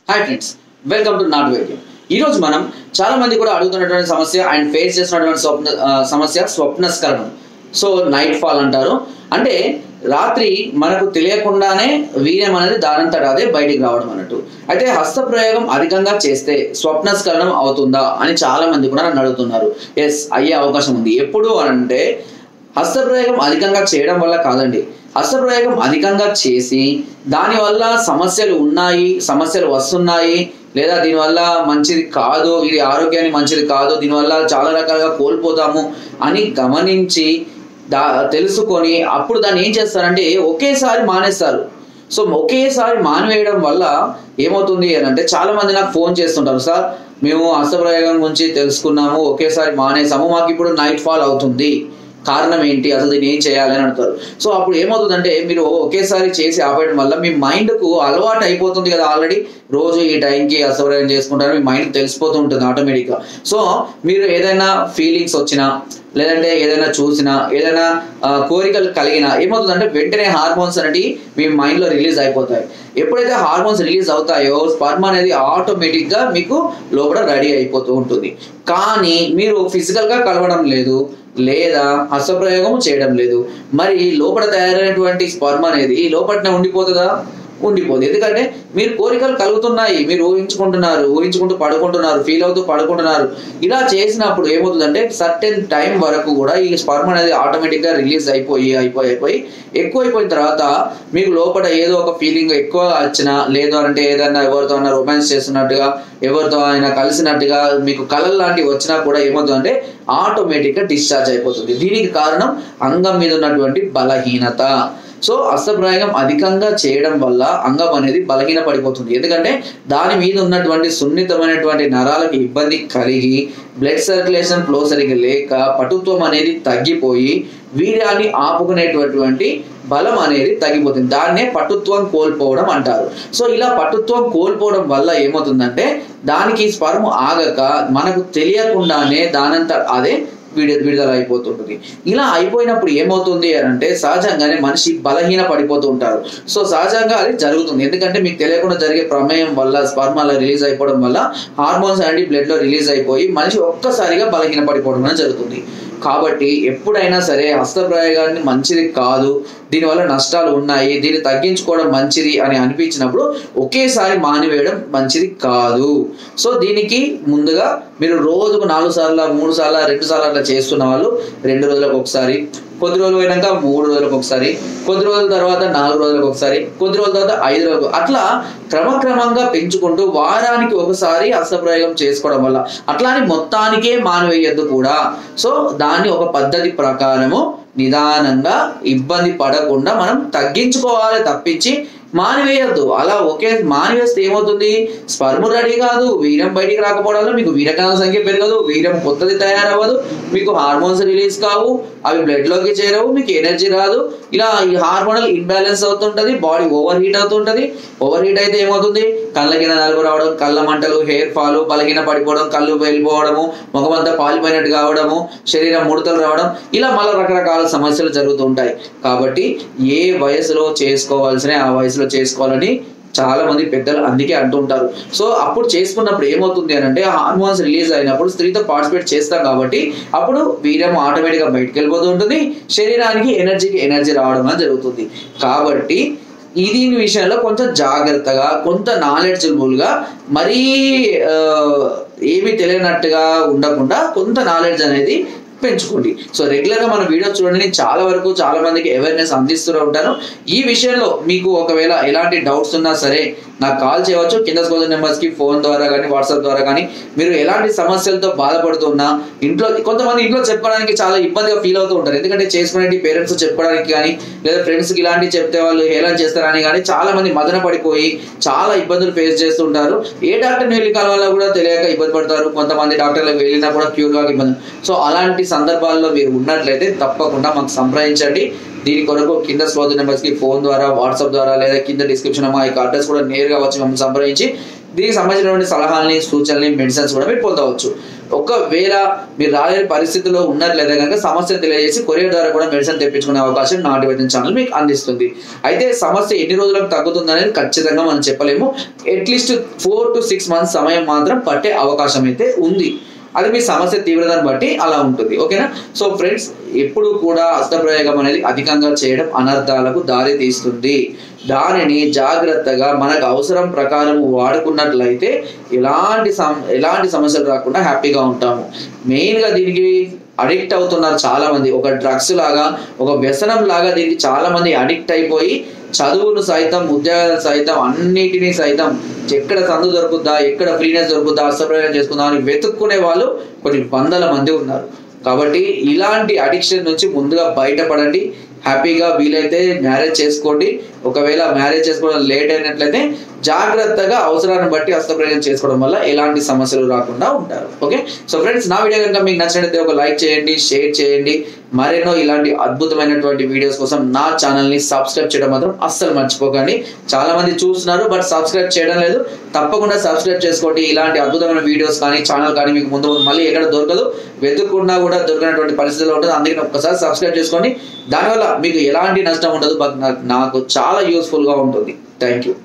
Hi friends, welcome to not వైద్యం. ఈరోజు మనం చాలా మంది కూడా అడుగుతున్నటువంటి సమస్య అండ్ ఫేస్ చేస్తున్నటువంటి సమస్య స్వప్నస్కరణం. సో నైట్ ఫాల్ అంటారు. అంటే రాత్రి మనకు తెలియకుండానే వీర్యం అనేది దానంతట అదే బయటికి రావడం అన్నట్టు. అయితే హస్తప్రయోగం అధికంగా చేస్తే స్వప్నస్కరణం అవుతుందా అని చాలా మంది కూడా నన్ను అడుగుతున్నారు. ఎస్, అయ్యే అవకాశం ఉంది. ఎప్పుడు అంటే హస్తప్రయోగం అధికంగా చేయడం వల్ల కాదండి. హస్తప్రయోగం అధికంగా చేసి దానివల్ల సమస్యలు ఉన్నాయి, సమస్యలు వస్తున్నాయి, లేదా దీనివల్ల మంచిది కాదు, ఇది ఆరోగ్యానికి మంచిది కాదు, దీనివల్ల చాలా రకాలుగా కోల్పోతాము అని గమనించి తెలుసుకొని అప్పుడు దాన్ని ఏం చేస్తారంటే ఒకేసారి మానేస్తారు. సో ఒకేసారి మానివేయడం వల్ల ఏమవుతుంది అని అంటే చాలా మంది నాకు ఫోన్ చేస్తుంటారు, సార్ మేము హస్తప్రయోగం గురించి తెలుసుకున్నాము, ఒకేసారి మానేసాము, మాకు ఇప్పుడు నైట్ ఫాల్ అవుతుంది, కారణం ఏంటి, అసలు దీన్ని ఏం చేయాలి అని అంటారు. సో అప్పుడు ఏమవుతుందంటే మీరు ఒకేసారి చేసి ఆపేయడం వల్ల మీ మైండ్కు అలవాటు అయిపోతుంది కదా, ఆల్రెడీ రోజు ఈ టైంకి హస్తప్రయోగం చేసుకుంటారు, మీ మైండ్ తెలిసిపోతూ ఉంటుంది ఆటోమేటిక్గా. సో మీరు ఏదైనా ఫీలింగ్స్ వచ్చినా, లేదంటే ఏదైనా చూసినా, ఏదైనా కోరికలు కలిగినా ఏమవుతుందంటే వెంటనే హార్మోన్స్ అనేవి మీ మైండ్లో రిలీజ్ అయిపోతాయి. ఎప్పుడైతే హార్మోన్స్ రిలీజ్ అవుతాయో స్పర్మ్ అనేది ఆటోమేటిక్గా మీకు లోపల రెడీ అయిపోతూ ఉంటుంది. కానీ మీరు ఫిజికల్గా కలవడం లేదు, లేదా హస్తప్రయోగం చేయడం లేదు, మరి లోపల తయారైనటువంటి స్పర్మ్ అనేది లోపలనే ఉండిపోతుందా? ఉండిపోదు. ఎందుకంటే మీరు కోరికలు కలుగుతున్నాయి, మీరు ఊహించుకుంటూ పడుకుంటున్నారు, ఫీల్ అవుతూ పడుకుంటున్నారు. ఇలా చేసినప్పుడు ఏమవుతుందంటే సర్టెన్ టైం వరకు కూడా ఈ స్పర్మ్ అనేది ఆటోమేటిక్గా రిలీజ్ అయిపోయి ఎక్కువైపోయిన తర్వాత మీకు లోపల ఏదో ఒక ఫీలింగ్ ఎక్కువ వచ్చినా, లేదు అంటే ఏదైనా ఎవరితో అయినా రొమాన్స్ చేస్తున్నట్టుగా, ఎవరితో అయినా కలిసినట్టుగా మీకు కలలు లాంటివి వచ్చినా కూడా ఏమవుతుందంటే ఆటోమేటిక్గా డిశ్చార్జ్ అయిపోతుంది. దీనికి కారణం అంగం మీద ఉన్నటువంటి బలహీనత. సో హస్తప్రయోగం అధికంగా చేయడం వల్ల అంగం అనేది బలహీన పడిపోతుంది. ఎందుకంటే దాని మీద ఉన్నటువంటి సున్నితమైనటువంటి నరాలకు ఇబ్బంది కలిగి బ్లడ్ సర్క్యులేషన్ ఫ్లో సరిగ్గా లేక పటుత్వం అనేది తగ్గిపోయి వీర్యాన్ని ఆపుకునేటటువంటి బలం అనేది తగ్గిపోతుంది. దాన్నే పటుత్వం కోల్పోవడం అంటారు. సో ఇలా పటుత్వం కోల్పోవడం వల్ల ఏమవుతుందంటే దానికి స్పర్మ్ ఆగక మనకు తెలియకుండానే దానంతా అదే విడుదల అయిపోతుంటుంది. ఇలా అయిపోయినప్పుడు ఏమవుతుంది అని అంటే సహజంగానే మనిషి బలహీన పడిపోతూ ఉంటారు. సో సహజంగా అది జరుగుతుంది. ఎందుకంటే మీకు తెలియకుండా జరిగే ప్రమేయం వల్ల స్పర్మ్ అలా రిలీజ్ అయిపోవడం వల్ల హార్మోన్స్ అనేది బ్లడ్ లో రిలీజ్ అయిపోయి మనిషి ఒక్కసారిగా బలహీన పడిపోవడం అనేది జరుగుతుంది. కాబట్టి ఎప్పుడైనా సరే హస్తప్రయోగాన్ని మంచిది కాదు, దీనివల్ల నష్టాలు ఉన్నాయి, దీన్ని తగ్గించుకోవడం మంచిది అని అనిపించినప్పుడు ఒకేసారి మానివేయడం మంచిది కాదు. సో దీనికి ముందుగా మీరు రోజుకు 4 సార్లు 3 సార్లు 2 సార్లు అట్లా చేస్తున్న వాళ్ళు 2 రోజులకు ఒకసారి, కొద్ది రోజులు పోయినాక 3 రోజులకు ఒకసారి, కొద్ది రోజుల తర్వాత 4 రోజులకు ఒకసారి, కొద్ది రోజుల తర్వాత 5 రోజులకు, అట్లా క్రమక్రమంగా పెంచుకుంటూ వారానికి ఒకసారి హస్తప్రయోగం చేసుకోవడం వల్ల, అట్లా అని మొత్తానికే మానివేయద్దు కూడా. సో దాన్ని ఒక పద్ధతి ప్రకారము నిదానంగా ఇబ్బంది పడకుండా మనం తగ్గించుకోవాలి తప్పించి మానివేయద్దు. అలా మానివేస్తే ఏమవుతుంది, స్పర్మ్ రెడీ కాదు, వీర్యం బయటికి రాకపోవడంలో మీకు వీరకణాల సంఖ్య పెరగదు, వీర్యం కొత్తది తయారవ్వదు, మీకు హార్మోన్స్ రిలీజ్ కావు, అవి బ్లడ్ లోకి చేరవు, మీకు ఎనర్జీ రాదు. ఇలా ఈ హార్మోనల్ ఇంబ్యాలెన్స్ అవుతుంటది, బాడీ ఓవర్ హీట్ అవుతుంటది. ఓవర్ హీట్ అయితే ఏమవుతుంది, కళ్ళ కింద నలుపు రావడం, కళ్ళ మంటలు, హెయిర్ ఫాల్, బలహీన పడిపోవడం, కళ్ళు వెళ్ళిపోవడము, ముఖమంతా పాలిపోయినట్టు కావడము, శరీరం ముడతలు రావడం, ఇలా మళ్ళీ రకరకాల సమస్యలు జరుగుతూ ఉంటాయి. కాబట్టి ఏ వయసులో చేసుకోవాల్సిన ఆ వయసులో చేసుకోవాలని చాలా మంది పెద్దలు అందుకే అంటుంటారు. సో అప్పుడు చేసుకున్నప్పుడు ఏమవుతుంది అని అంటే హార్మోన్స్ రిలీజ్ అయినప్పుడు స్త్రీతో పార్టిసిపేట్ చేస్తాం కాబట్టి అప్పుడు వీర్యం ఆటోమేటిక్గా బయటకు వెళ్ళిపోతూ ఉంటుంది, శరీరానికి ఎనర్జీ రావడం అనేది జరుగుతుంది. కాబట్టి దీని విషయంలో కొంచెం జాగ్రత్తగా, కొంత నాలెడ్జబుల్గా, మరీ ఏమీ తెలియనట్టుగా ఉండకుండా కొంత నాలెడ్జ్ అనేది పెంచుకోండి. సో రెగ్యులర్గా మన వీడియో చూడండి. నేను చాలా మందికి అవేర్నెస్ అందిస్తూనే ఉంటాను. ఈ విషయంలో మీకు ఒకవేళ ఎలాంటి డౌట్స్ ఉన్నా సరే నాకు కాల్ చేయవచ్చు. కింద స్క్రోల్ నెంబర్స్కి ఫోన్ ద్వారా కానీ వాట్సాప్ ద్వారా కానీ మీరు ఎలాంటి సమస్యలతో బాధపడుతున్నా, కొంతమంది ఇంట్లో చెప్పుకోవడానికి చాలా ఇబ్బందిగా ఫీల్ అవుతూ ఉంటారు. ఎందుకంటే చేసుకునే పేరెంట్స్ చెప్పుకోవడానికి కానీ, లేదా ఫ్రెండ్స్కి ఇలాంటివి చెప్తే వాళ్ళు హేళన చేస్తారని కానీ చాలా మంది మదన పడిపోయి చాలా ఇబ్బందులు ఫేస్ చేస్తుంటారు. ఏ డాక్టర్ని వెళ్ళి కలవాలో కూడా తెలియక ఇబ్బంది పడతారు. కొంతమంది డాక్టర్లకు వెళ్ళినా కూడా క్యూర్ గా ఇబ్బంది. సో అలాంటి సందర్భాల్లో మీరు ఉన్నట్లయితే తప్పకుండా మాకు సంప్రదించండి. దీని కొరకు కింద స్లోత్ నెంబర్స్కి ఫోన్ ద్వారా, వాట్సాప్ ద్వారా లేదా కింద డిస్క్రిప్షన్ మా యొక్క అడ్రస్ కూడా నేరుగా వచ్చి మమ్మల్ని సంప్రదించి దీనికి సంబంధించినటువంటి సలహాలని, సూచనల్ని, మెడిసిన్స్ కూడా మీరు పొందవచ్చు. ఒకవేళ మీరు రాలేని పరిస్థితిలో ఉన్నట్లయితే కనుక సమస్య తెలియజేసి కొరియర్ ద్వారా కూడా మెడిసిన్ తెప్పించుకునే అవకాశం నాటి వైద్యం ఛానల్ మీకు అందిస్తుంది. అయితే సమస్య ఎన్ని రోజులకు తగ్గుతుంది అనేది ఖచ్చితంగా మనం చెప్పలేము. అట్లీస్ట్ 4 to 6 months సమయం మాత్రం పట్టే అవకాశం అయితే ఉంది. అది మీ సమస్య తీవ్రతను బట్టి అలా ఉంటుంది. ఓకేనా? సో ఫ్రెండ్స్, ఎప్పుడు కూడా హస్తప్రయోగం అనేది అధికంగా చేయడం అనర్థాలకు దారి తీస్తుంది. దానిని జాగ్రత్తగా మనకు అవసరం ప్రకారం వాడుకున్నట్లయితే ఎలాంటి సమస్యలు రాకుండా హ్యాపీగా ఉంటాము. మెయిన్గా దీనికి అడిక్ట్ అవుతున్నారు చాలా మంది. ఒక డ్రగ్స్ లాగా, ఒక వ్యసనం లాగా దీనికి చాలా మంది అడిక్ట్ అయిపోయి చదువును సైతం, ఉద్యోగాలు సైతం, అన్నిటినీ సైతం ఎక్కడ సందు దొరుకుద్దా, ఎక్కడ ఫ్రీనెస్ దొరుకుద్దా, హస్తప్రయోగం చేసుకుందాం అని వెతుక్కునే వాళ్ళు కొన్ని వందల మంది ఉన్నారు. కాబట్టి ఇలాంటి అడిక్షన్ నుంచి ముందుగా బయటపడండి. హ్యాపీగా వీలైతే మ్యారేజ్ చేసుకోండి. ఒకవేళ మ్యారేజ్ చేసుకోవడం లేట్ అయినట్లయితే జాగ్రత్తగా అవసరాన్ని బట్టి హస్తప్రయోగం చేసుకోవడం వల్ల ఎలాంటి సమస్యలు రాకుండా ఉంటారు. ఓకే? సో ఫ్రెండ్స్, నా వీడియో కనుక మీకు నచ్చినట్లయితే ఒక లైక్ చేయండి, షేర్ చేయండి. మరెన్నో ఇలాంటి అద్భుతమైనటువంటి వీడియోస్ కోసం నా ఛానల్ని సబ్స్క్రైబ్ చేయడం మాత్రం అస్సలు మర్చిపోకండి. చాలా మంది చూస్తున్నారు బట్ సబ్స్క్రైబ్ చేయడం లేదు. తప్పకుండా సబ్స్క్రైబ్ చేసుకోండి. ఇలాంటి అద్భుతమైన వీడియోస్ కానీ, ఛానల్ కానీ మీకు ముందు మళ్ళీ ఎక్కడ దొరకదు. వెతుక్కున్నా కూడా దొరికినటువంటి పరిస్థితిలో ఉంటుంది. అందుకని ఒక్కసారి సబ్స్క్రైబ్ చేసుకోండి. దానివల్ల మీకు ఎలాంటి నష్టం ఉండదు. బట్ నాకు చాలా యూస్ఫుల్గా ఉంటుంది. Thank you.